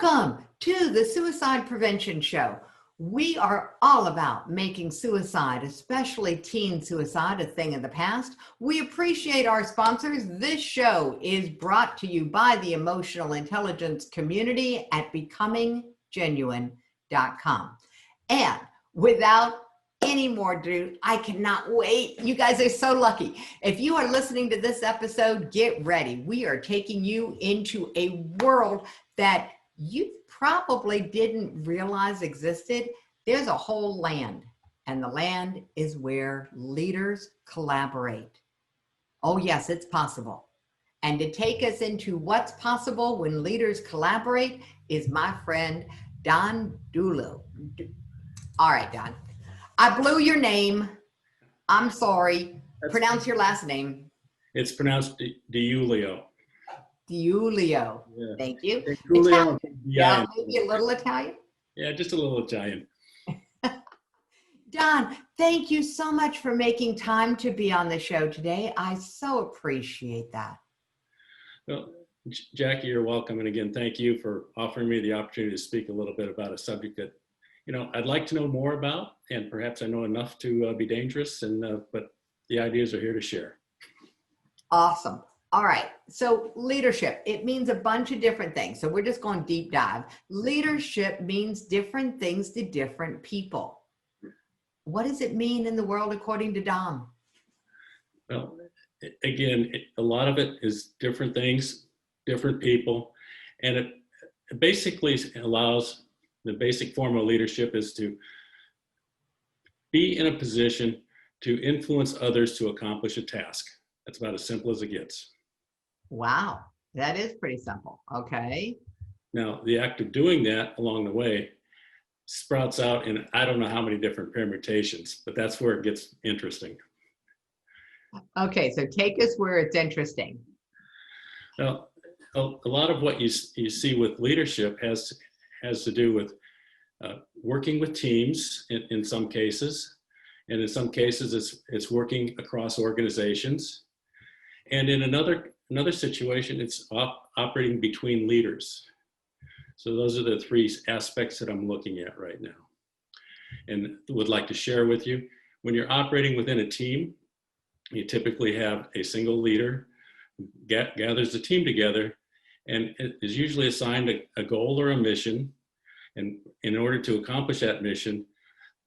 Welcome to the Suicide Prevention Show. We are all about making suicide, especially teen suicide, a thing of the past. We appreciate our sponsors. This show is brought to you by the emotional intelligence community at becominggenuine.com. And without any more ado, I cannot wait. You guys are so lucky. If you are listening to this episode, get ready. We are taking you into a world that you probably didn't realize existed. There's a whole land, and the land is where leaders collaborate. Oh yes, it's possible. And to take us into what's possible when leaders collaborate is my friend, Dom DiIulio. All right, Don. I blew your name. I'm sorry. Pronounce your last name. It's pronounced DiIulio. DiIulio. Yeah. Thank you. DiIulio. Yeah, maybe a little Italian. Yeah, just a little Italian. Don, thank you so much for making time to be on the show today. I so appreciate that. Well, Jackie, you're welcome. And again, thank you for offering me the opportunity to speak a little bit about a subject that, I'd like to know more about, and perhaps I know enough to be dangerous, but the ideas are here to share. Awesome. All right. So leadership, it means a bunch of different things. So we're just going deep dive. Leadership means different things to different people. What does it mean in the world according to Dom? Well, again, a lot of it is different things, different people, and it basically allows, the basic form of leadership is to be in a position to influence others to accomplish a task. That's about as simple as it gets. Wow, that is pretty simple. Okay. Now, the act of doing that along the way sprouts out in I don't know how many different permutations, but that's where it gets interesting. Okay, so take us where it's interesting. Well, a lot of what you see with leadership has to do with working with teams in some cases, and in some cases it's working across organizations, and in another situation it's operating between leaders. So those are the three aspects that I'm looking at right now, and would like to share with you. When you're operating within a team, you typically have a single leader who gathers the team together and is usually assigned a goal or a mission. And in order to accomplish that mission,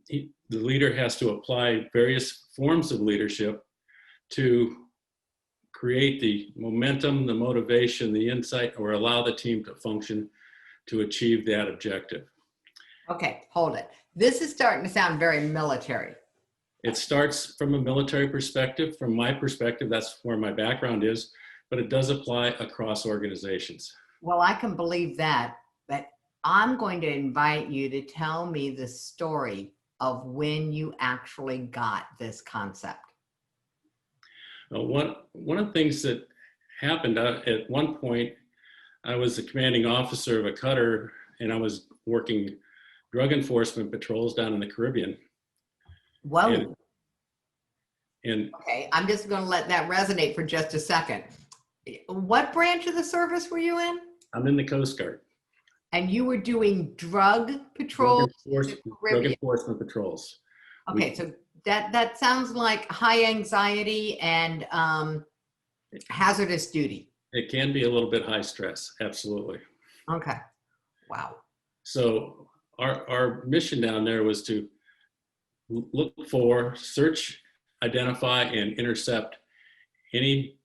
the leader has to apply various forms of leadership to create the momentum, the motivation, the insight, or allow the team to function to achieve that objective. Okay, hold it. This is starting to sound very military. It starts from a military perspective. From my perspective, that's where my background is, but it does apply across organizations. Well, I can believe that, but I'm going to invite you to tell me the story of when you actually got this concept. One of the things that happened at one point, I was the commanding officer of a cutter, and I was working drug enforcement patrols down in the Caribbean. Whoa. And okay, I'm just going to let that resonate for just a second. What branch of the service were you in? I'm in the Coast Guard. And you were doing drug patrols? Drug enforcement patrols. Okay, so that sounds like high anxiety and hazardous duty. It can be a little bit high stress, absolutely. Okay, wow. So our mission down there was to look for, search, identify, and intercept any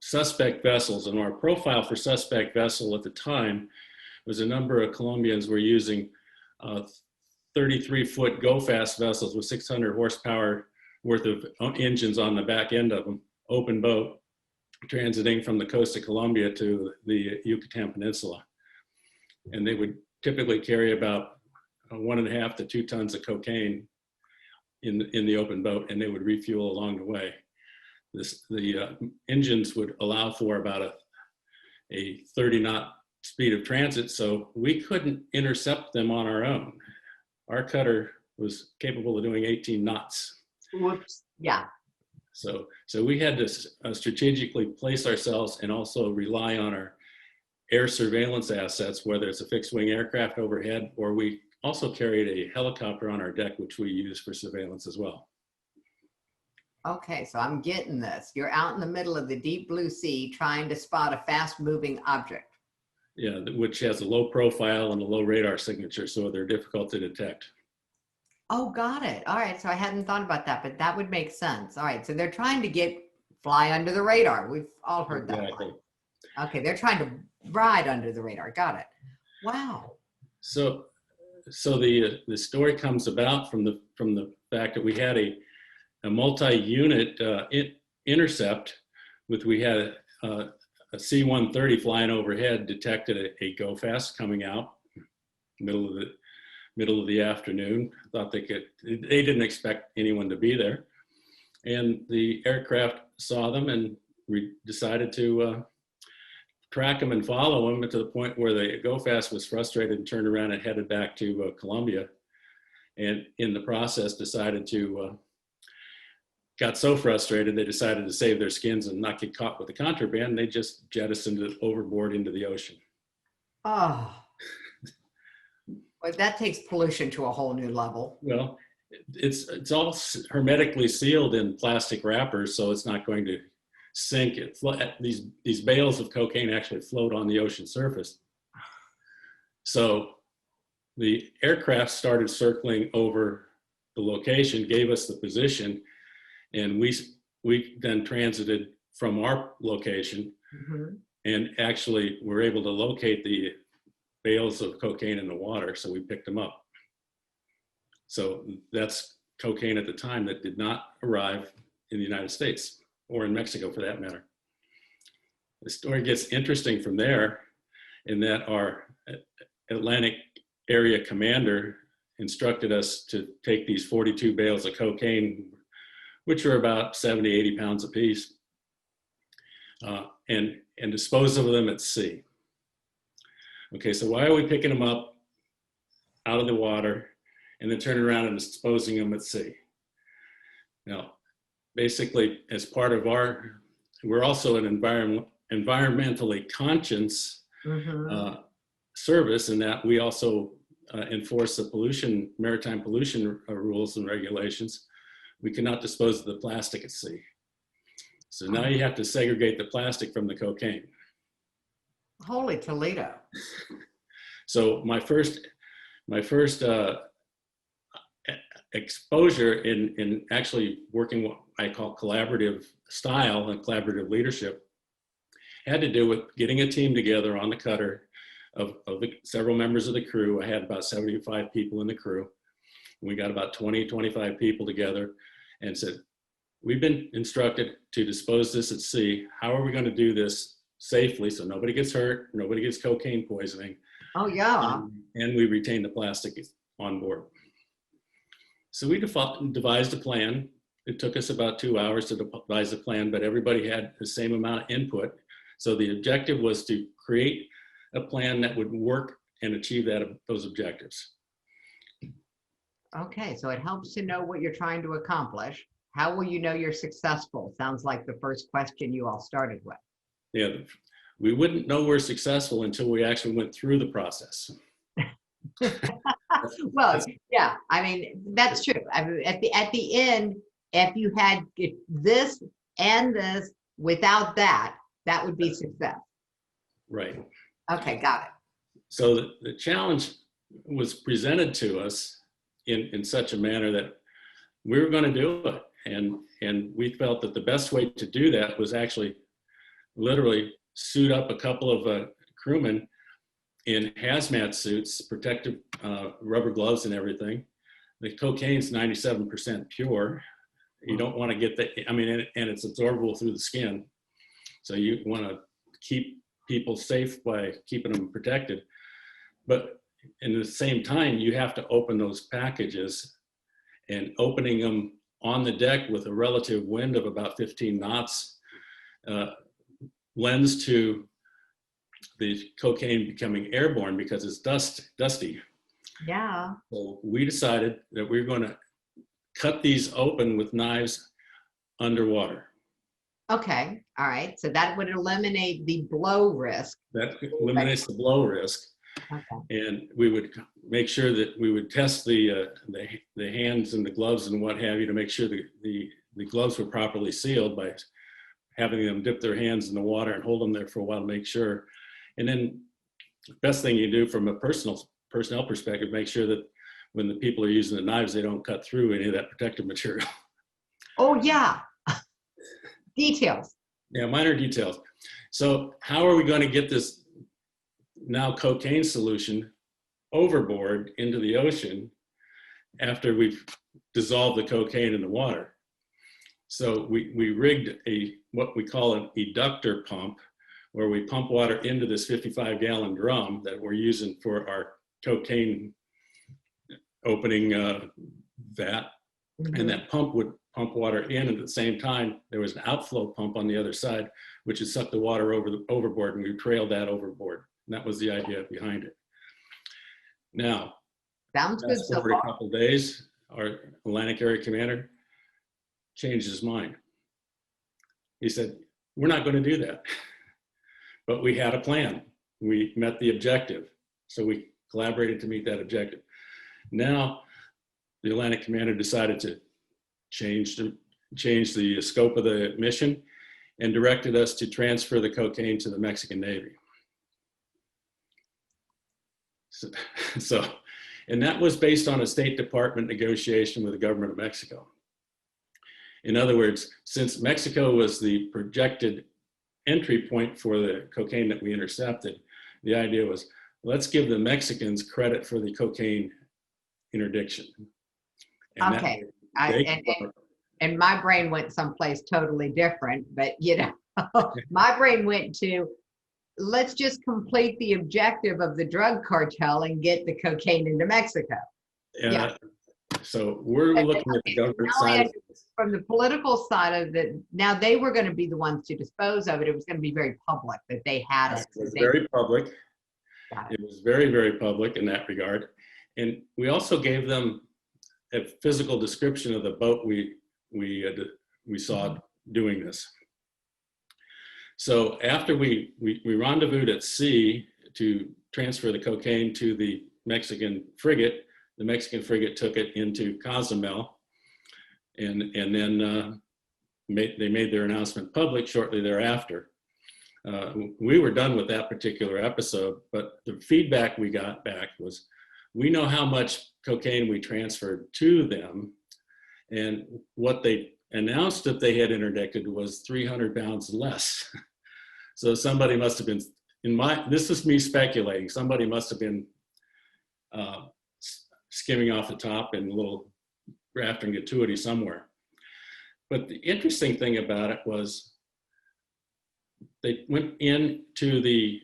suspect vessels. And our profile for suspect vessel at the time was a number of Colombians were using 33-foot go-fast vessels with 600 horsepower worth of engines on the back end of them, open boat, transiting from the coast of Colombia to the Yucatan Peninsula. And they would typically carry about 1.5 to 2 tons of cocaine in the open boat, and they would refuel along the way. The engines would allow for about a 30-knot speed of transit, so we couldn't intercept them on our own. Our cutter was capable of doing 18 knots. Whoops. Yeah. So we had to strategically place ourselves and also rely on our air surveillance assets, whether it's a fixed wing aircraft overhead, or we also carried a helicopter on our deck, which we use for surveillance as well. Okay, so I'm getting this. You're out in the middle of the deep blue sea trying to spot a fast moving object. Yeah, which has a low profile and a low radar signature, so they're difficult to detect. Oh, got it. All right, so I hadn't thought about that, but that would make sense. All right, so they're trying to fly under the radar. We've all heard that. Exactly. Okay, they're trying to ride under the radar. Got it. Wow. So the story comes about from the fact that we had a multi-unit intercept we had a C-130 flying overhead detected a go fast coming out middle of the afternoon. Thought they didn't expect anyone to be there, and the aircraft saw them, and we decided to track them and follow them to the point where the go fast was frustrated and turned around and headed back to Colombia, and in the process got so frustrated they decided to save their skins and not get caught with the contraband. They just jettisoned it overboard into the ocean. Oh, well, that takes pollution to a whole new level. Well, it's all hermetically sealed in plastic wrappers, so it's not going to sink. These bales of cocaine actually float on the ocean surface. So the aircraft started circling over the location, gave us the position, and we then transited from our location and actually were able to locate the bales of cocaine in the water, so we picked them up. So that's cocaine at the time that did not arrive in the United States or in Mexico for that matter. The story gets interesting from there in that our Atlantic area commander instructed us to take these 42 bales of cocaine, which are about 70, 80 pounds apiece, and dispose of them at sea. Okay, so why are we picking them up out of the water and then turning around and disposing them at sea? Now, basically, as part of we're also an environmentally conscious service, in that we also enforce the maritime pollution rules and regulations. We cannot dispose of the plastic at sea. So now you have to segregate the plastic from the cocaine. Holy Toledo. So my first exposure in actually working what I call collaborative style and collaborative leadership had to do with getting a team together on the cutter of several members of the crew. I had about 75 people in the crew. We got about 20, 25 people together and said, we've been instructed to dispose this at sea. How are we going to do this safely so nobody gets hurt, nobody gets cocaine poisoning? Oh, yeah. And we retain the plastic on board. So we devised a plan. It took us about 2 hours to devise a plan, but everybody had the same amount of input. So the objective was to create a plan that would work and achieve those objectives. Okay, so it helps to know what you're trying to accomplish. How will you know you're successful? Sounds like the first question you all started with. Yeah, we wouldn't know we're successful until we actually went through the process. Well, yeah, I mean, that's true. I mean, at the end, if you had this and this without that, that would be success. Right. Okay, got it. So the challenge was presented to us in such a manner that we were going to do it. And we felt that the best way to do that was actually literally suit up a couple of crewmen in hazmat suits, protective rubber gloves and everything. The cocaine's 97% pure. You don't want to get and it's absorbable through the skin. So you want to keep people safe by keeping them protected. But in the same time, you have to open those packages, and opening them on the deck with a relative wind of about 15 knots lends to the cocaine becoming airborne because it's dusty. Yeah. So we decided that we were going to cut these open with knives underwater. Okay. All right. So that would eliminate the blow risk. That eliminates the blow risk. Okay. And we would make sure that we would test the hands and the gloves and what have you to make sure the gloves were properly sealed by having them dip their hands in the water and hold them there for a while to make sure. And then the best thing you do from a personnel perspective, make sure that when the people are using the knives, they don't cut through any of that protective material. Oh, yeah. Details. Yeah, minor details. So how are we going to get this now cocaine solution overboard into the ocean after we've dissolved the cocaine in the water? So we rigged what we call an eductor pump, where we pump water into this 55-gallon drum that we're using for our cocaine opening vat. Mm-hmm. And that pump would pump water in, and at the same time, there was an outflow pump on the other side, which would suck the water overboard, and we trailed that overboard. And that was the idea behind it. Now, sounds good so far. A couple of days, our Atlantic Area Commander changed his mind. He said, we're not going to do that. But we had a plan. We met the objective. So we collaborated to meet that objective. Now, the Atlantic Commander decided to change the scope of the mission and directed us to transfer the cocaine to the Mexican Navy. And that was based on a State Department negotiation with the government of Mexico. In other words, since Mexico was the projected entry point for the cocaine that we intercepted, the idea was, let's give the Mexicans credit for the cocaine interdiction. And okay. And my brain went someplace totally different, but my brain went to, let's just complete the objective of the drug cartel and get the cocaine into Mexico. Yeah. So we're looking at the government side of this. From the political side of it, now they were going to be the ones to dispose of it. It was going to be very public that they had it. It was very public. It was very, very public in that regard. And we also gave them a physical description of the boat we saw doing this. So after we rendezvoused at sea to transfer the cocaine to the Mexican frigate, the Mexican frigate took it into Cozumel, and then they made their announcement public shortly thereafter. We were done with that particular episode, but the feedback we got back was, we know how much cocaine we transferred to them, and what they announced that they had interdicted was 300 pounds less. So somebody must have been, this is me speculating, somebody must have been skimming off the top and a little grafting gratuity somewhere. But the interesting thing about it was they went into the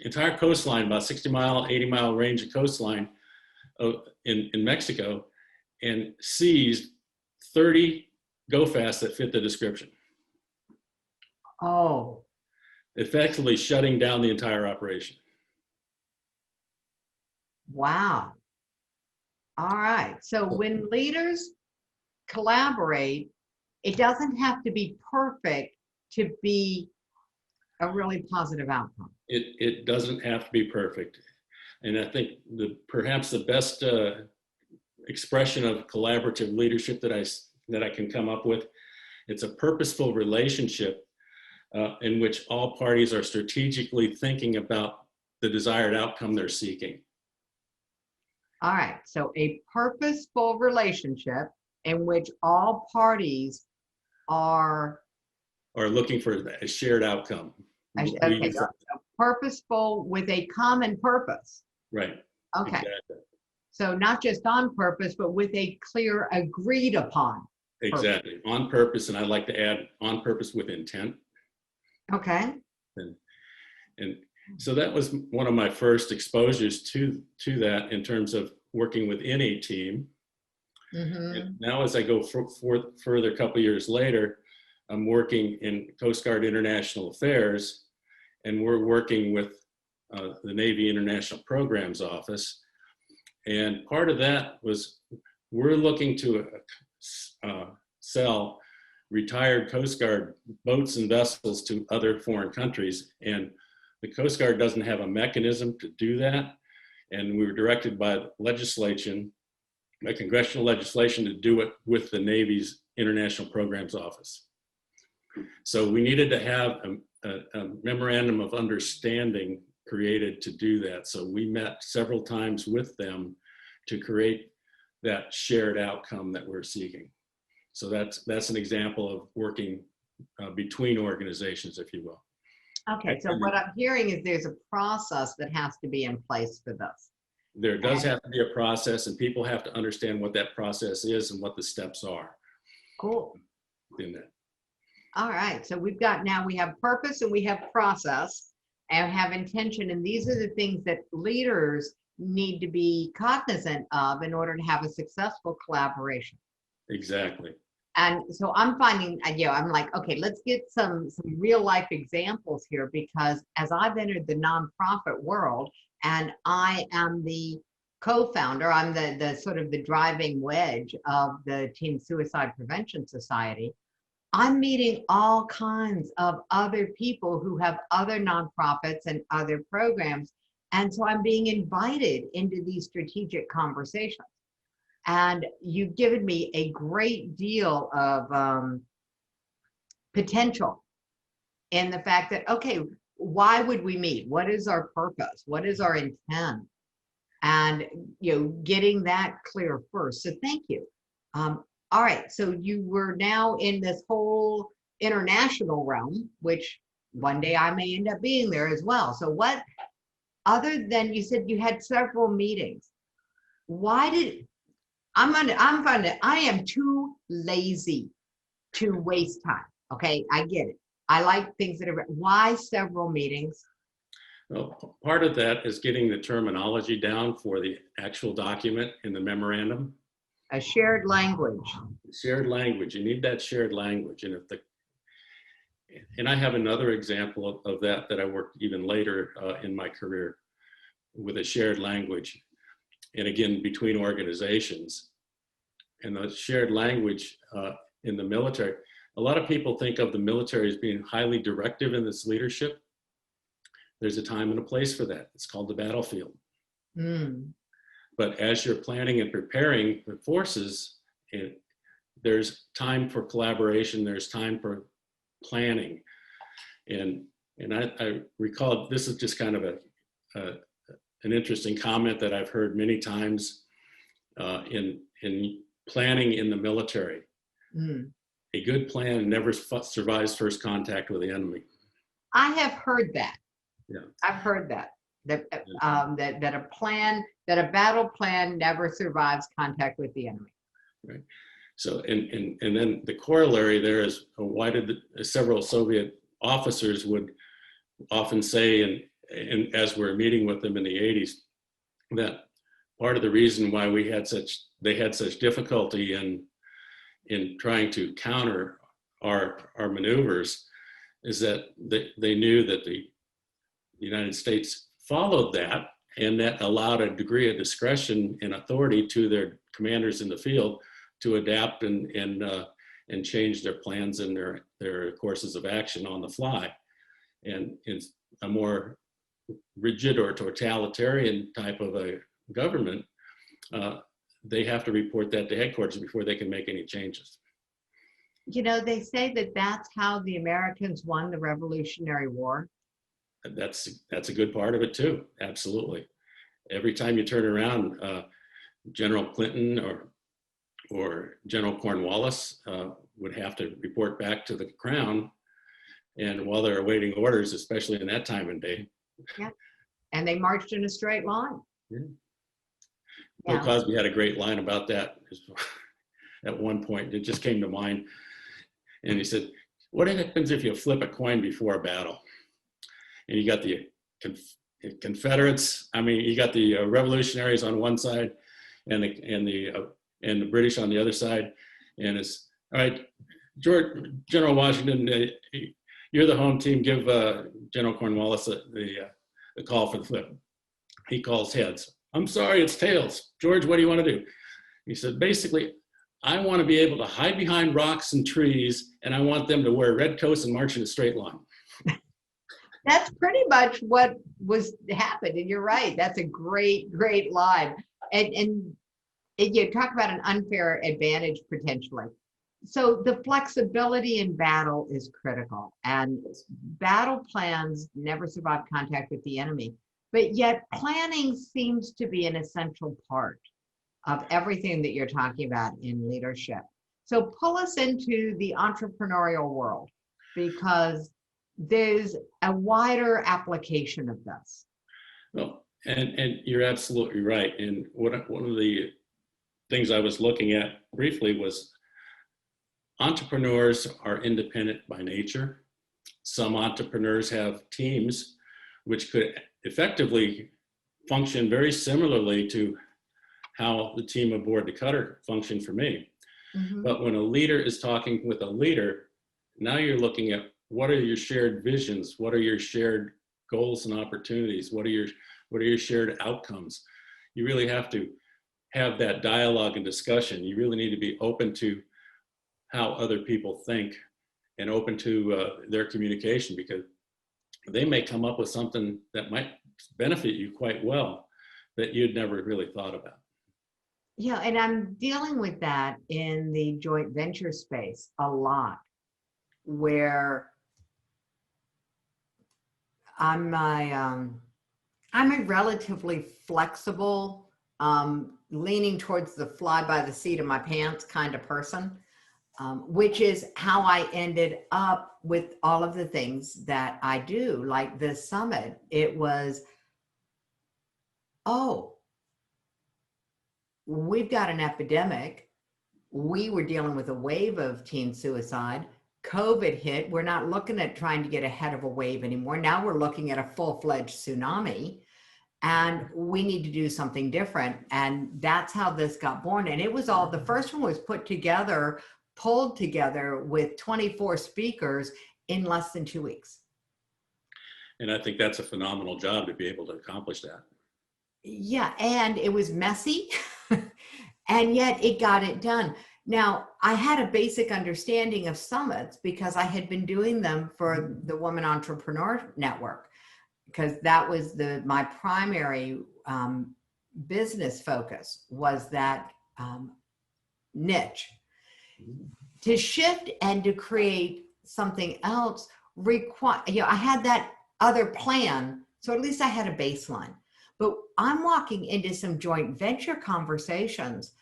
entire coastline, about 60-mile, 80-mile range of coastline in Mexico, and seized 30 go-fasts that fit the description. Oh. Effectively shutting down the entire operation. Wow. All right. So when leaders collaborate, it doesn't have to be perfect to be a really positive outcome. It doesn't have to be perfect. And I think perhaps the best expression of collaborative leadership that I can come up with, it's a purposeful relationship in which all parties are strategically thinking about the desired outcome they're seeking. All right, so a purposeful relationship in which all parties are looking for a shared outcome. Okay, so purposeful with a common purpose. Right. Okay. Exactly. So not just on purpose, but with a clear agreed upon purpose. Exactly. On purpose, and I'd like to add on purpose with intent. Okay. And so that was one of my first exposures to that in terms of working within a team. Mm-hmm. And now as I go further, a couple of years later, I'm working in Coast Guard International Affairs, and we're working with the Navy International Programs Office. And part of that was we're looking to sell retired Coast Guard boats and vessels to other foreign countries. And the Coast Guard doesn't have a mechanism to do that. And we were directed by legislation, by congressional legislation, to do it with the Navy's International Programs Office. So we needed to have a memorandum of understanding created to do that. So we met several times with them to create that shared outcome that we're seeking. So that's an example of working between organizations, if you will. Okay, so what I'm hearing is there's a process that has to be in place for this. There does have to be a process, and people have to understand what that process is and what the steps are. Cool. In that. All right, so we have purpose and we have process and have intention, and these are the things that leaders need to be cognizant of in order to have a successful collaboration. Exactly. And so I'm finding, I'm like, okay, let's get some real life examples here, because as I've entered the nonprofit world and I am the co-founder, I'm the sort of the driving wedge of the Teen Suicide Prevention Society, I'm meeting all kinds of other people who have other nonprofits and other programs. And so I'm being invited into these strategic conversations. And you've given me a great deal of potential in the fact that, okay, why would we meet? What is our purpose? What is our intent? And, getting that clear first. So thank you. All right, so you were now in this whole international realm, which one day I may end up being there as well. So what, other than, you said you had several meetings, I am too lazy to waste time. Okay, I get it. I like things that are, why several meetings? Well, part of that is getting the terminology down for the actual document in the memorandum. A shared language. Shared language. You need that shared language. And I have another example of that I worked even later in my career with a shared language. And again, between organizations. And the shared language in the military, a lot of people think of the military as being highly directive in its leadership. There's a time and a place for that. It's called the battlefield. Mm. But as you're planning and preparing the forces, there's time for collaboration, there's time for planning. And I recall, this is just kind of an interesting comment that I've heard many times in planning in the military. Mm. A good plan never survives first contact with the enemy. I have heard that. Yeah. I've heard that. That a battle plan never survives contact with the enemy. Right. So, and then the corollary there is, why did several Soviet officers would often say, and as we're meeting with them in the 80s, that part of the reason why they had such difficulty in trying to counter our maneuvers is that they knew that the United States followed that, and that allowed a degree of discretion and authority to their commanders in the field to adapt and change their plans and their courses of action on the fly. And in a more rigid or totalitarian type of a government, they have to report that to headquarters before they can make any changes. They say that that's how the Americans won the Revolutionary War. That's a good part of it too. Absolutely. Every time you turn around, General Clinton or General Cornwallis would have to report back to the Crown, and while they're awaiting orders, especially in that time and day. Yeah, and they marched in a straight line. Yeah. Bill Cosby had a great line about that at one point. It just came to mind, and he said, "What happens if you flip a coin before a battle?" And you got the Confederates. I mean, you got the revolutionaries on one side, and the British on the other side. And it's, all right, General Washington, you're the home team. Give General Cornwallis the call for the flip. He calls heads. I'm sorry, it's tails. George, what do you want to do? He said, basically, I want to be able to hide behind rocks and trees, and I want them to wear red coats and march in a straight line. That's pretty much what happened, and you're right. That's a great line. And you talk about an unfair advantage potentially. So the flexibility in battle is critical, and battle plans never survive contact with the enemy. But yet planning seems to be an essential part of everything that you're talking about in leadership. So pull us into the entrepreneurial world, because there's a wider application of this. Well, and you're absolutely right. And one of the things I was looking at briefly was entrepreneurs are independent by nature. Some entrepreneurs have teams which could effectively function very similarly to how the team aboard the cutter functioned for me. Mm-hmm. But when a leader is talking with a leader, now you're looking at what are your shared visions? What are your shared goals and opportunities? What are your shared outcomes? You really have to have that dialogue and discussion. You really need to be open to how other people think and open to their communication, because they may come up with something that might benefit you quite well that you'd never really thought about. Yeah, and I'm dealing with that in the joint venture space a lot, where I'm a relatively flexible, leaning towards the fly by the seat of my pants kind of person, which is how I ended up with all of the things that I do, like this summit. It was, oh, we've got an epidemic. We were dealing with a wave of teen suicide. COVID hit. We're not looking at trying to get ahead of a wave anymore. Now we're looking at a full-fledged tsunami, and we need to do something different. And that's how this got born. And it was all, the first one was pulled together with 24 speakers in less than 2 weeks. And I think that's a phenomenal job to be able to accomplish that. Yeah, and it was messy, and yet it got it done. Now, I had a basic understanding of summits because I had been doing them for the Women Entrepreneur Network, because that was my primary business focus, was that niche. To shift and to create something else I had that other plan, so at least I had a baseline. But I'm walking into some joint venture conversations,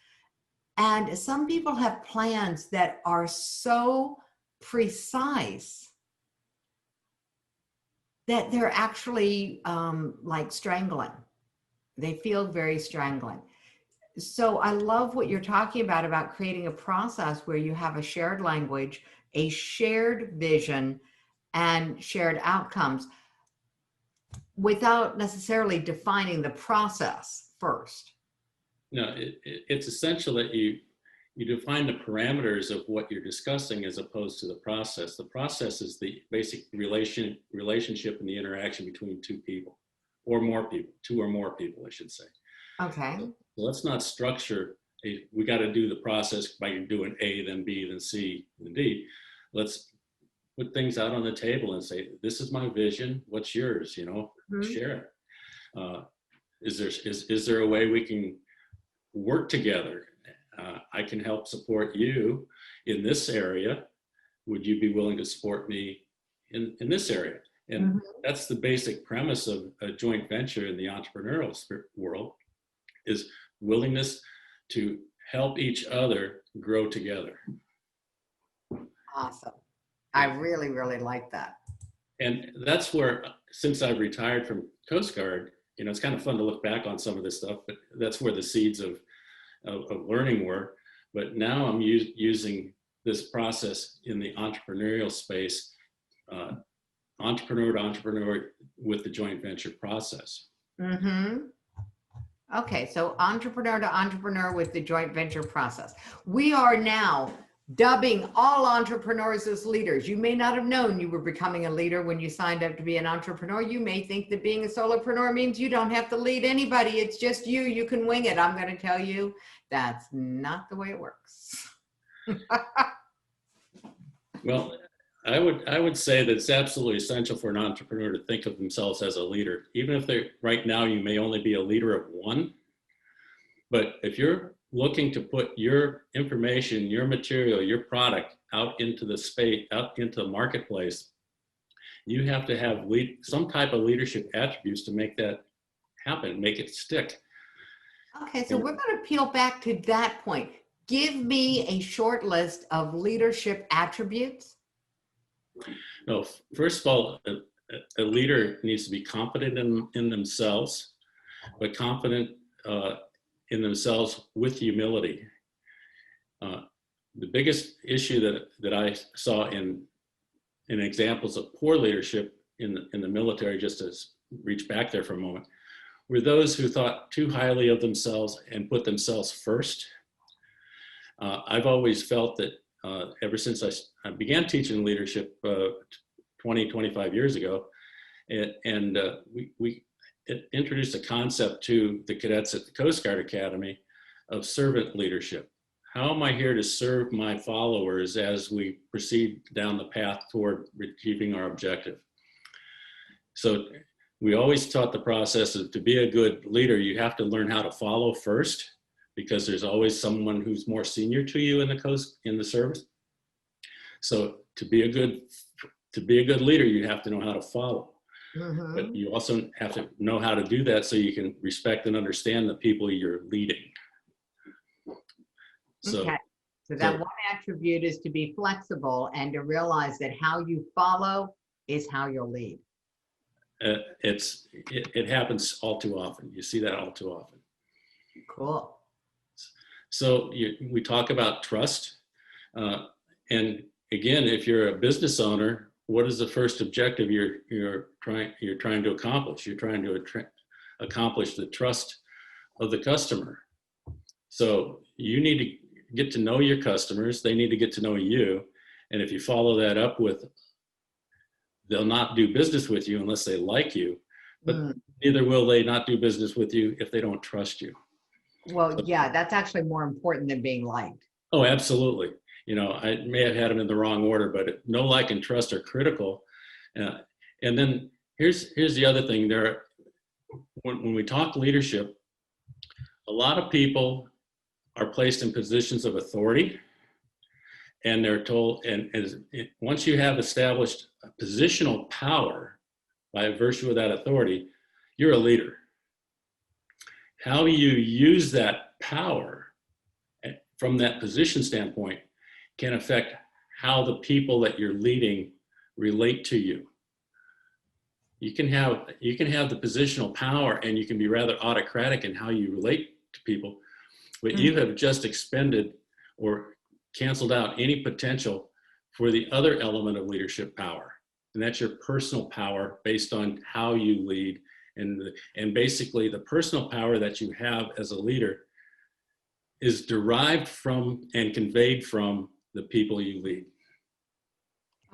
and some people have plans that are so precise that they're actually like strangling. They feel very strangling. So I love what you're talking about creating a process where you have a shared language, a shared vision, and shared outcomes, without necessarily defining the process first. No, it's essential that you define the parameters of what you're discussing as opposed to the process. The process is the basic relationship and the interaction between two people, or more people, two or more people, I should say. Okay. So let's not structure we got to do the process by doing A, then B, then C, then D. Let's put things out on the table and say, this is my vision. What's yours? Share it. Is there a way we can work together? I can help support you in this area. Would you be willing to support me in this area? And that's the basic premise of a joint venture in the entrepreneurial world, is willingness to help each other grow together. Awesome. I really, really like that. And that's where, since I've retired from Coast Guard, it's kind of fun to look back on some of this stuff, but that's where the seeds of learning were. But now I'm using this process in the entrepreneurial space, entrepreneur to entrepreneur with the joint venture process. Okay, so entrepreneur to entrepreneur with the joint venture process. We are now dubbing all entrepreneurs as leaders. You may not have known you were becoming a leader when you signed up to be an entrepreneur. You may think that being a solopreneur means you don't have to lead anybody. It's just you can wing it. I'm going to tell you that's not the way it works. Well, I would say that it's absolutely essential for an entrepreneur to think of themselves as a leader, even if they right now you may only be a leader of one. But if you're looking to put your information, your material, your product out into the space, out into the marketplace, you have to have some type of leadership attributes to make that happen, make it stick. Okay, so we're going to peel back to that point. Give me a short list of leadership attributes. No, first of all, a leader needs to be confident in themselves, but confident in themselves with humility. The biggest issue that I saw in examples of poor leadership in the military, just to reach back there for a moment, were those who thought too highly of themselves and put themselves first. I've always felt that ever since I began teaching leadership 25 years ago, and we introduced a concept to the cadets at the Coast Guard Academy of servant leadership. How am I here to serve my followers as we proceed down the path toward achieving our objective? So we always taught the process of, to be a good leader, you have to learn how to follow first, because there's always someone who's more senior to you in the service. So to be a good leader, you have to know how to follow. Mm-hmm. But you also have to know how to do that so you can respect and understand the people you're leading. Okay. So that one attribute is to be flexible and to realize that how you follow is how you'll lead. It happens all too often. You see that all too often. Cool. So we talk about trust. And again, if you're a business owner, what is the first objective you're trying to accomplish? You're trying to accomplish the trust of the customer. So you need to get to know your customers. They need to get to know you. And if you follow that up with, they'll not do business with you unless they like you, but neither will they not do business with you if they don't trust you. Well, yeah, that's actually more important than being liked. Oh, absolutely. You know, I may have had them in the wrong order, but know, like, and trust are critical. And then here's the other thing. When we talk leadership, a lot of people are placed in positions of authority, and they're told, once you have established a positional power by virtue of that authority, you're a leader. How you use that power from that position standpoint can affect how the people that you're leading relate to you. You can have the positional power, and you can be rather autocratic in how you relate to people, but you have just expended or canceled out any potential for the other element of leadership power, and that's your personal power based on how you lead, and basically the personal power that you have as a leader is derived from and conveyed from the people you lead.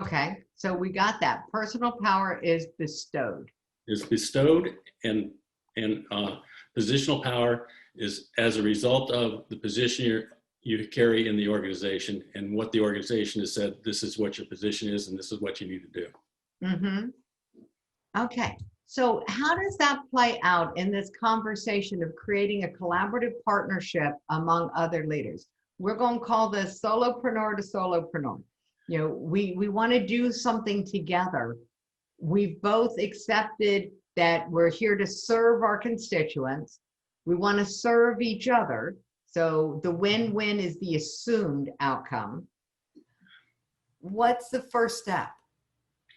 Okay, so we got that. Personal power is bestowed. Is bestowed, and positional power is as a result of the position you carry in the organization, and what the organization has said, this is what your position is, and this is what you need to do. Mm-hmm. Okay, so how does that play out in this conversation of creating a collaborative partnership among other leaders? We're going to call this solopreneur to solopreneur. You know, we want to do something together. We've both accepted that we're here to serve our constituents. We want to serve each other. So the win-win is the assumed outcome. What's the first step?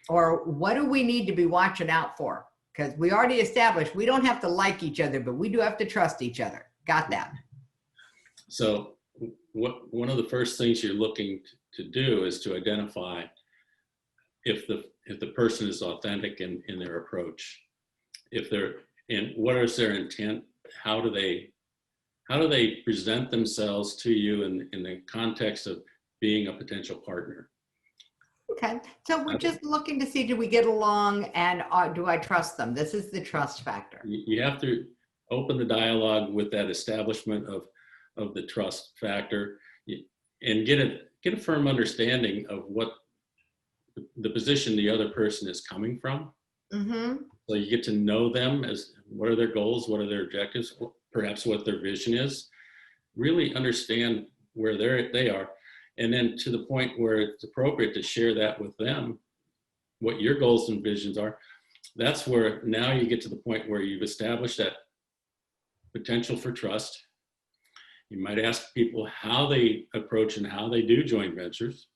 Or what do we need to be watching out for? Because we already established we don't have to like each other, but we do have to trust each other. Got that? So one of the first things you're looking to do is to identify if the person is authentic in their approach. And what is their intent? How do they present themselves to you in the context of being a potential partner? Okay, so we're just looking to see, do we get along, and do I trust them? This is the trust factor. You have to open the dialogue with that establishment of the trust factor. and get a firm understanding of what the position the other person is coming from. Mm-hmm. So you get to know them as what are their goals, what are their objectives, perhaps what their vision is. Really understand where they are, and then to the point where it's appropriate to share that with them, what your goals and visions are. That's where now you get to the point where you've established that potential for trust. You might ask people how they approach and how they do joint ventures.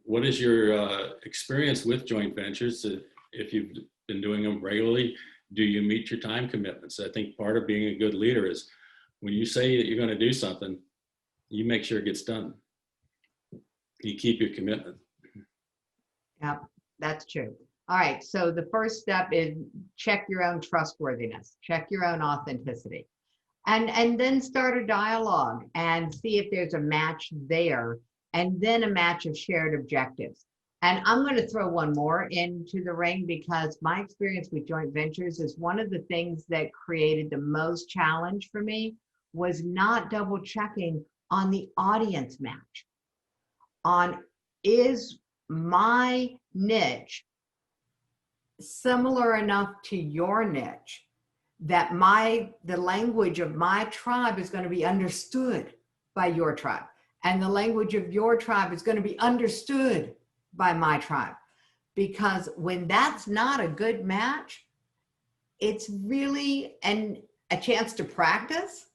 What is your experience with joint ventures? If you've been doing them regularly, do you meet your time commitments? I think part of being a good leader is when you say that you're going to do something, you make sure it gets done. You keep your commitment. Yeah, that's true. All right. So the first step is check your own trustworthiness, check your own authenticity, and then start a dialogue and see if there's a match there, and then a match of shared objectives. And I'm going to throw one more into the ring, because my experience with joint ventures is one of the things that created the most challenge for me was not double checking on the audience match. On, is my niche similar enough to your niche that the language of my tribe is going to be understood by your tribe, and the language of your tribe is going to be understood by my tribe? Because when that's not a good match, it's really a chance to practice,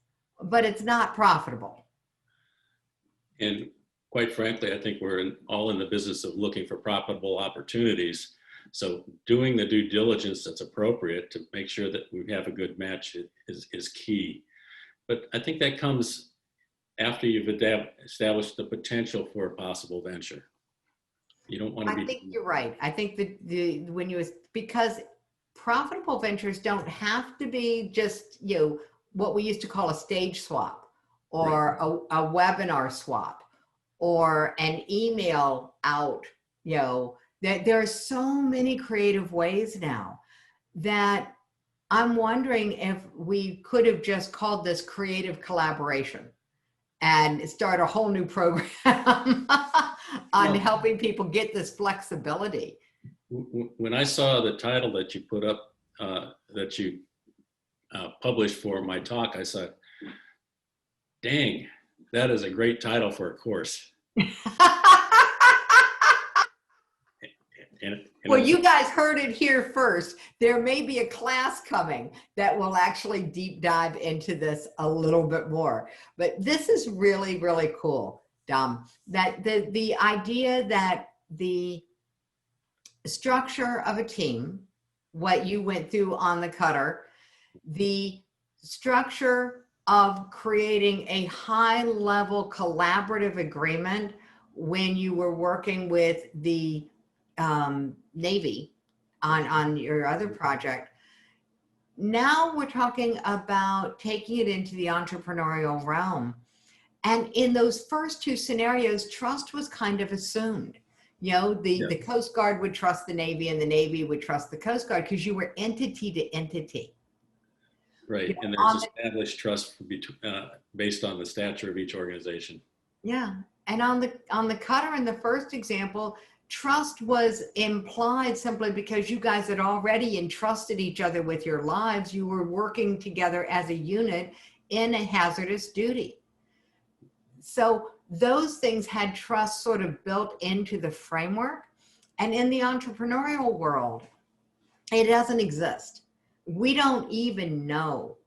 but it's not profitable. And quite frankly, I think we're all in the business of looking for profitable opportunities. So doing the due diligence that's appropriate to make sure that we have a good match is key. But I think that comes after you've established the potential for a possible venture. You don't want to be. I think you're right. I think that because profitable ventures don't have to be just, what we used to call a stage swap, or right, a webinar swap, or an email out. There are so many creative ways now that I'm wondering if we could have just called this creative collaboration and start a whole new program on helping people get this flexibility. When I saw the title that you put up, that you published for my talk, I said, dang, that is a great title for a course. Well, you guys heard it here first. There may be a class coming that will actually deep dive into this a little bit more. But this is really, really cool, Dom. That the idea that the structure of a team, what you went through on the cutter, the structure of creating a high-level collaborative agreement when you were working with the Navy on your other project. Now we're talking about taking it into the entrepreneurial realm. And in those first two scenarios, trust was kind of assumed. The Coast Guard would trust the Navy, and the Navy would trust the Coast Guard, because you were entity to entity. Right, and there's established trust based on the stature of each organization. Yeah, and on the cutter in the first example, trust was implied simply because you guys had already entrusted each other with your lives. You were working together as a unit in a hazardous duty. So those things had trust sort of built into the framework. And in the entrepreneurial world, it doesn't exist. We don't even know.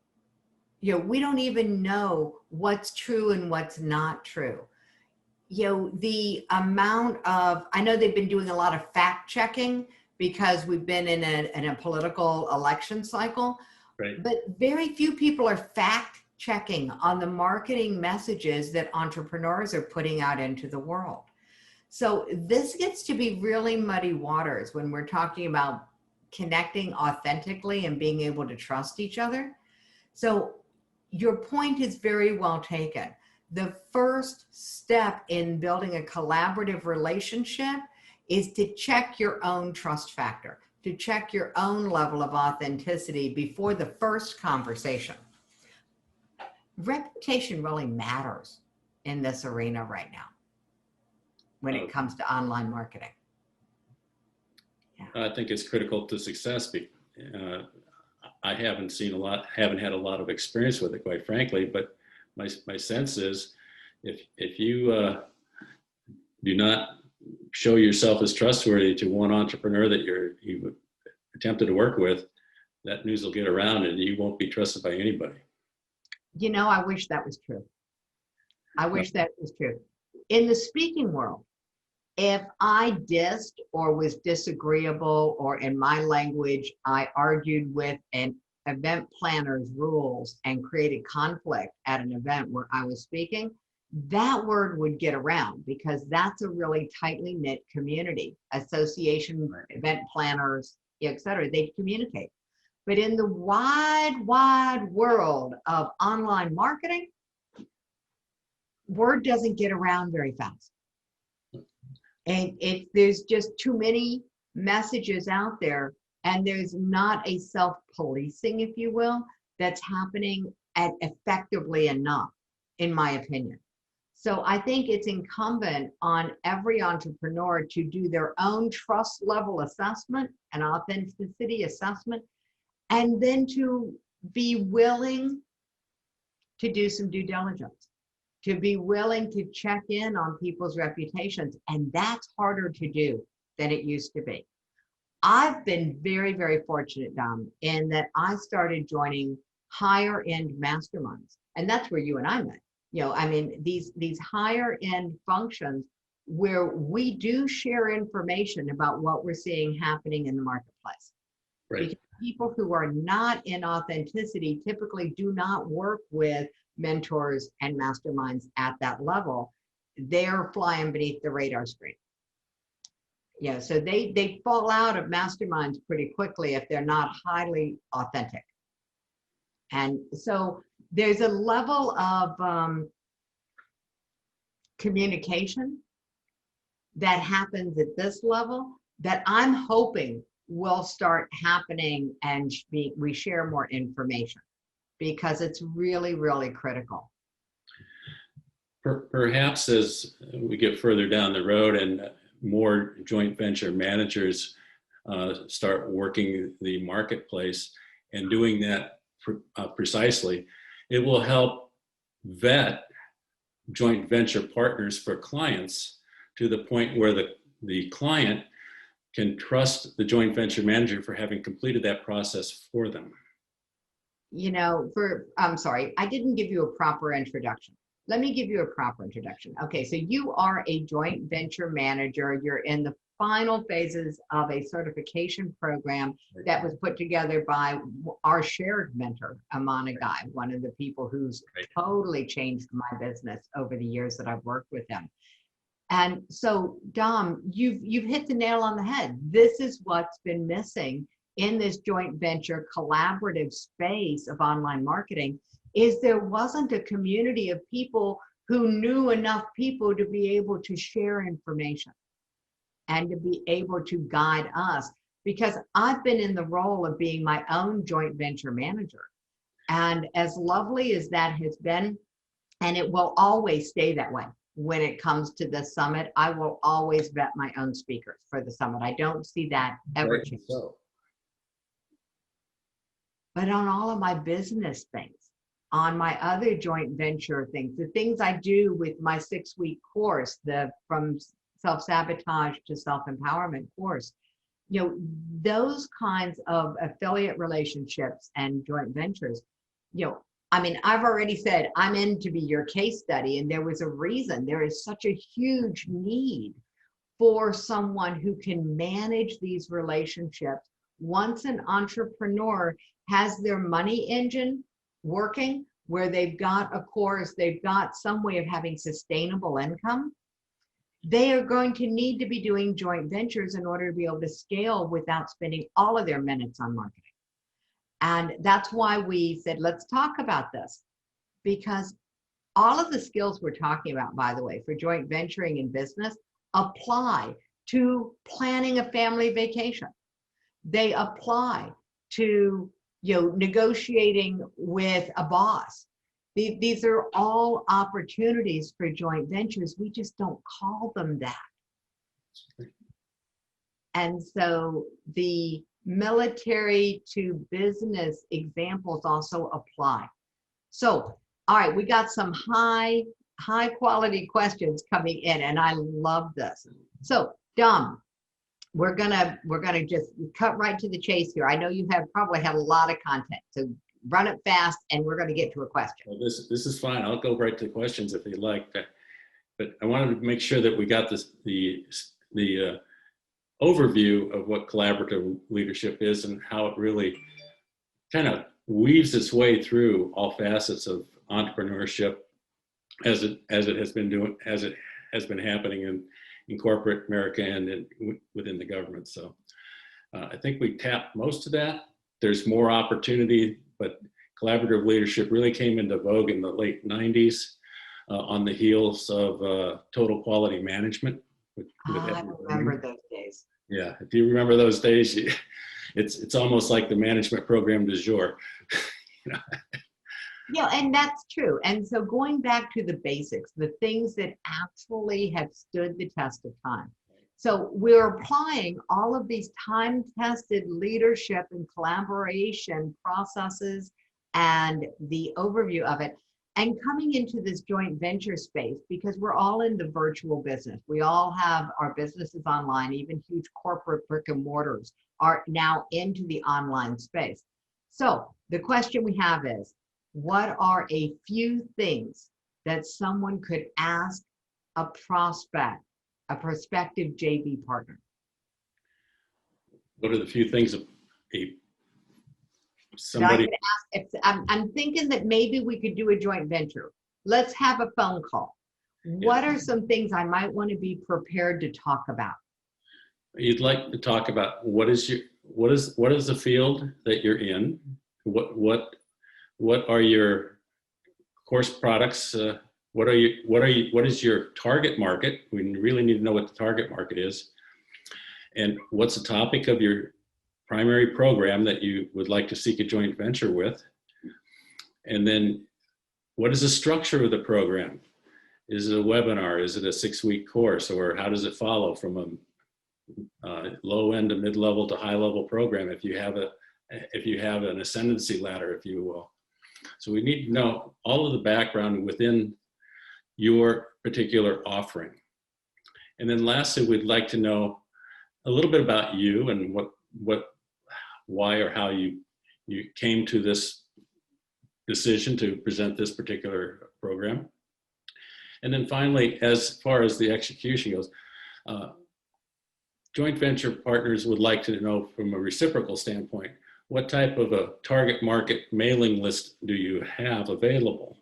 We don't even know what's true and what's not true. The amount of, I know they've been doing a lot of fact checking because we've been in a political election cycle, right, but very few people are fact checking on the marketing messages that entrepreneurs are putting out into the world. So this gets to be really muddy waters when we're talking about connecting authentically and being able to trust each other. So your point is very well taken. The first step in building a collaborative relationship is to check your own trust factor, to check your own level of authenticity before the first conversation. reputation really matters in this arena right now when it comes to online marketing. I think it's critical to success. I haven't had a lot of experience with it, quite frankly, but my sense is if you do not show yourself as trustworthy to one entrepreneur that you've attempted to work with, that news will get around and you won't be trusted by anybody. You know, I wish that was true. I wish that was true. In the speaking world, if I dissed or was disagreeable, or in my language, I argued with an event planner's rules and created conflict at an event where I was speaking, that word would get around because that's a really tightly knit community. Association, event planners, et cetera, they communicate. But in the wide world of online marketing, word doesn't get around very fast. And there's just too many messages out there, and there's not a self-policing, if you will, that's happening effectively enough, in my opinion. So I think it's incumbent on every entrepreneur to do their own trust level assessment and authenticity assessment, and then to be willing to do some due diligence, to be willing to check in on people's reputations. And that's harder to do than it used to be. I've been very, very fortunate, Dom, in that I started joining higher end masterminds. And that's where you and I met. You know, I mean, these higher end functions where we do share information about what we're seeing happening in the marketplace. Right. Because people who are not in authenticity typically do not work with mentors and masterminds at that level. They're flying beneath the radar screen. Yeah, so they fall out of masterminds pretty quickly if they're not highly authentic. And so there's a level of communication that happens at this level that I'm hoping will start happening, and we share more information, because it's really, really critical. Perhaps as we get further down the road and more joint venture managers start working the marketplace and doing that precisely, it will help vet joint venture partners for clients to the point where the client can trust the joint venture manager for having completed that process for them. You know, I'm sorry, I didn't give you a proper introduction. Let me give you a proper introduction. Okay, so you are a joint venture manager. You're in the final phases of a certification program that was put together by our shared mentor, Amana Guy, one of the people who's totally changed my business over the years that I've worked with him. And so, Dom, you've hit the nail on the head. This is what's been missing in this joint venture collaborative space of online marketing, is there wasn't a community of people who knew enough people to be able to share information and to be able to guide us. Because I've been in the role of being my own joint venture manager. And as lovely as that has been, and it will always stay that way when it comes to the summit, I will always vet my own speakers for the summit. I don't see that ever change. But on all of my business things, on my other joint venture things, the things I do with my 6-week course, from self-sabotage to self-empowerment course, you know, those kinds of affiliate relationships and joint ventures, you know, I mean, I've already said I'm in to be your case study, and there was a reason. There is such a huge need for someone who can manage these relationships. Once an entrepreneur has their money engine working, where they've got a course, they've got some way of having sustainable income, they are going to need to be doing joint ventures in order to be able to scale without spending all of their minutes on marketing. And that's why we said, let's talk about this, because all of the skills we're talking about, by the way, for joint venturing in business apply to planning a family vacation. They apply to, you know, negotiating with a boss. These are all opportunities for joint ventures. We just don't call them that. And so the military to business examples also apply. So, all right, we got some high quality questions coming in, and I love this. So, Dom, we're gonna just cut right to the chase here. I know you have probably had a lot of content, so run it fast, and we're gonna get to a question. Well, this is fine. I'll go right to the questions if you like, but I wanted to make sure that we got the overview of what collaborative leadership is and how it really kind of weaves its way through all facets of entrepreneurship as it has been happening in corporate America and within the government. So I think we tapped most of that. There's more opportunity, but collaborative leadership really came into vogue in the late 90s on the heels of total quality management. I remember those days. Yeah, if you remember those days, it's almost like the management program du jour. You know? Yeah, and that's true. And so going back to the basics, the things that actually have stood the test of time. So we're applying all of these time-tested leadership and collaboration processes and the overview of it, and coming into this joint venture space, because we're all in the virtual business. We all have our businesses online, even huge corporate brick and mortars are now into the online space. So the question we have is, what are a few things that someone could ask a prospective JV partner? What are the few things somebody? I could ask, I'm thinking that maybe we could do a joint venture. Let's have a phone call. What are some things I might want to be prepared to talk about? You'd like to talk about what is the field that you're in? What are your course products? What is your target market? We really need to know what the target market is. And what's the topic of your primary program that you would like to seek a joint venture with? And then what is the structure of the program? Is it a webinar? Is it a 6-week course? Or how does it follow from a low end to mid-level to high-level program if you have an ascendancy ladder, if you will? So we need to know all of the background within your particular offering. And then lastly, we'd like to know a little bit about you and why or how you came to this decision to present this particular program. And then finally, as far as the execution goes, joint venture partners would like to know from a reciprocal standpoint, what type of a target market mailing list do you have available?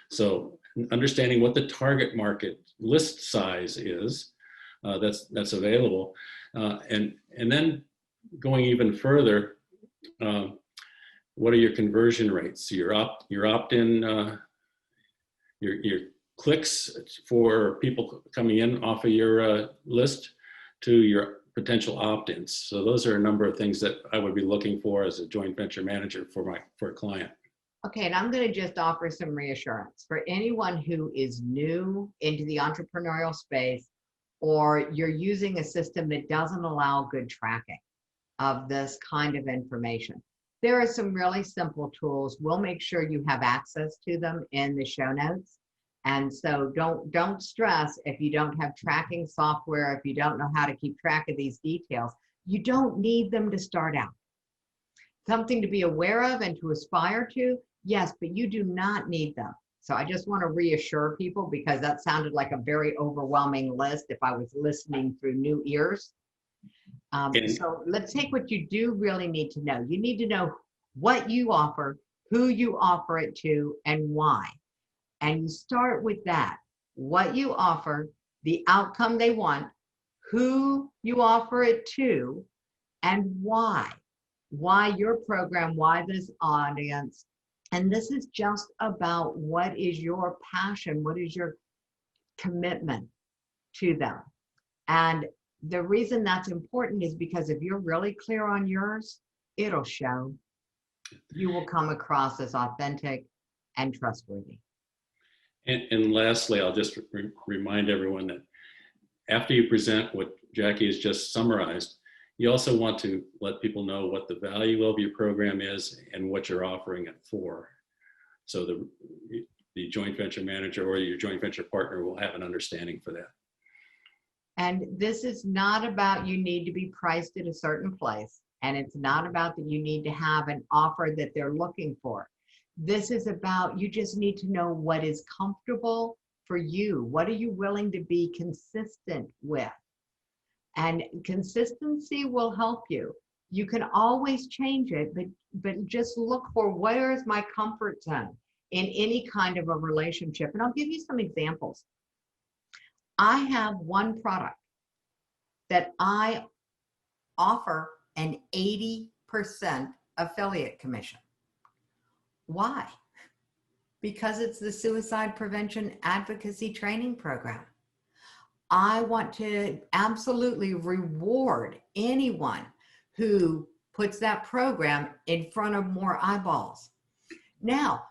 So understanding what the target market list size is that's available. And then going even further, what are your conversion rates? Your opt-in, your clicks for people coming in off of your list to your potential opt-ins. So those are a number of things that I would be looking for as a joint venture manager for a client. Okay, and I'm going to just offer some reassurance for anyone who is new into the entrepreneurial space, or you're using a system that doesn't allow good tracking of this kind of information. There are some really simple tools. We'll make sure you have access to them in the show notes. And so don't stress if you don't have tracking software, if you don't know how to keep track of these details. You don't need them to start out. Something to be aware of and to aspire to, yes, but you do not need them. So I just want to reassure people, because that sounded like a very overwhelming list if I was listening through new ears. So let's take what you do really need to know. You need to know what you offer, who you offer it to, and why. And you start with that, what you offer, the outcome they want, who you offer it to, and why. Why your program, why this audience. And this is just about what is your passion, what is your commitment to them. And the reason that's important is because if you're really clear on yours, it'll show. You will come across as authentic, and trustworthy. And lastly, I'll just remind everyone that after you present what Jackie has just summarized, you also want to let people know what the value of your program is and what you're offering it for. So the joint venture manager or your joint venture partner will have an understanding for that. And this is not about you need to be priced at a certain place. And it's not about that you need to have an offer that they're looking for. This is about you just need to know what is comfortable for you. What are you willing to be consistent with? And consistency will help you. You can always change it, but just look for where is my comfort zone in any kind of a relationship. And I'll give you some examples. I have one product that I offer an 80% affiliate commission. Why? Because it's the suicide prevention advocacy training program. I want to absolutely reward anyone who puts that program in front of more eyeballs. Now,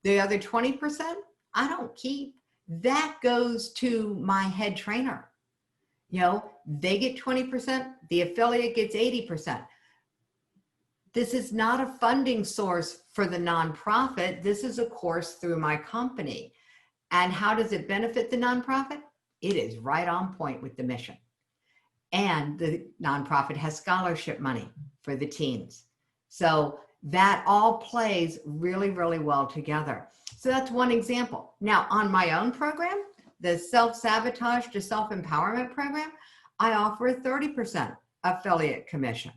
the other 20%, I don't keep. That goes to my head trainer. You know, they get 20%, the affiliate gets 80%. This is not a funding source for the nonprofit. This is a course through my company. And how does it benefit the nonprofit? It is right on point with the mission. And the nonprofit has scholarship money for the teens. So that all plays really, really well together. So that's one example. Now, on my own program, the Self-Sabotage to Self-Empowerment program, I offer a 30% affiliate commission.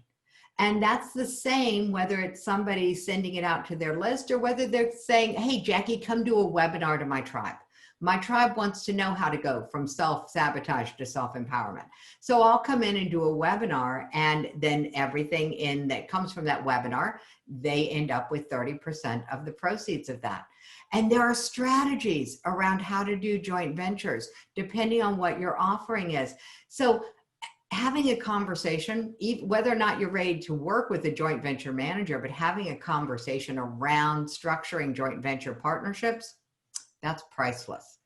And that's the same whether it's somebody sending it out to their list or whether they're saying, hey, Jackie, come do a webinar to my tribe. My tribe wants to know how to go from self-sabotage to self-empowerment. So I'll come in and do a webinar, and then everything in that comes from that webinar, they end up with 30% of the proceeds of that. And there are strategies around how to do joint ventures, depending on what your offering is. So having a conversation, whether or not you're ready to work with a joint venture manager, but having a conversation around structuring joint venture partnerships, that's priceless.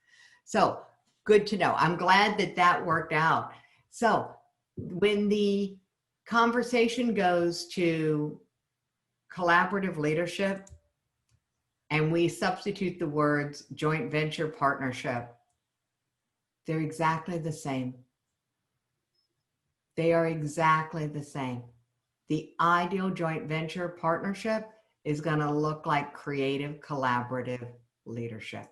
So good to know. I'm glad that that worked out. So when the conversation goes to collaborative leadership and we substitute the words joint venture partnership, they're exactly the same. They are exactly the same. The ideal joint venture partnership is going to look like creative collaborative leadership.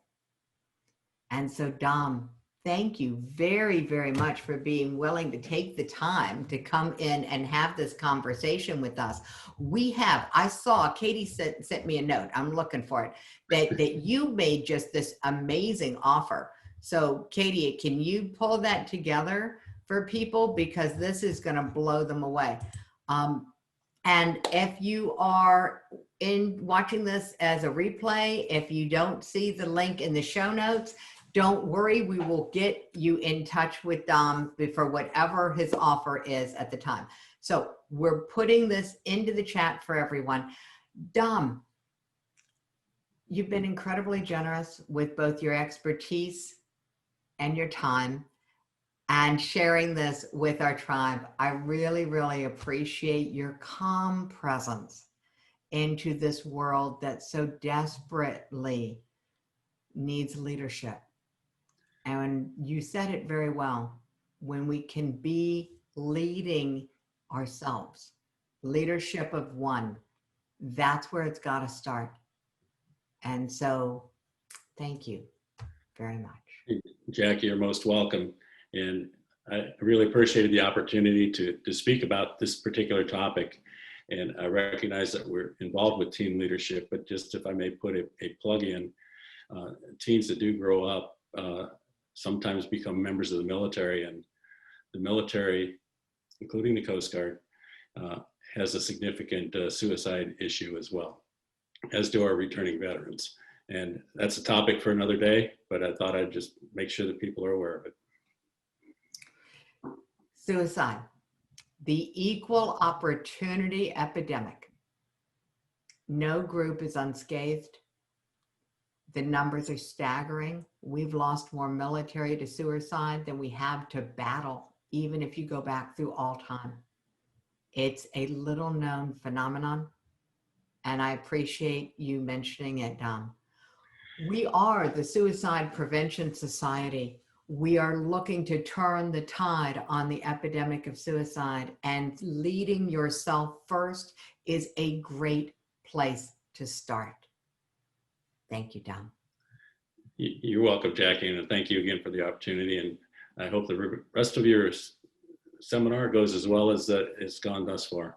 And so, Dom, thank you very, very much for being willing to take the time to come in and have this conversation with us. I saw Katie sent me a note, I'm looking for it, that you made just this amazing offer. So Katie, can you pull that together for people? Because this is going to blow them away. And if you are watching this as a replay, if you don't see the link in the show notes, don't worry, we will get you in touch with Dom for whatever his offer is at the time. So we're putting this into the chat for everyone. Dom, you've been incredibly generous with both your expertise and your time and sharing this with our tribe. I really, really appreciate your calm presence into this world that so desperately needs leadership. And you said it very well, when we can be leading ourselves, leadership of one, that's where it's got to start. And so thank you very much. Jackie, you're most welcome. And I really appreciated the opportunity to speak about this particular topic. And I recognize that we're involved with team leadership, but just if I may put a plug in, teens that do grow up sometimes become members of the military, and the military, including the Coast Guard, has a significant suicide issue as well, as do our returning veterans. And that's a topic for another day, but I thought I'd just make sure that people are aware of it. Suicide, the equal opportunity epidemic. No group is unscathed. The numbers are staggering. We've lost more military to suicide than we have to battle, even if you go back through all time. It's a little known phenomenon, and I appreciate you mentioning it, Dom. We are the Suicide Prevention Society. We are looking to turn the tide on the epidemic of suicide, and leading yourself first is a great place to start. Thank you, Dom. You're welcome, Jackie, and thank you again for the opportunity. And I hope the rest of your seminar goes as well as it's gone thus far.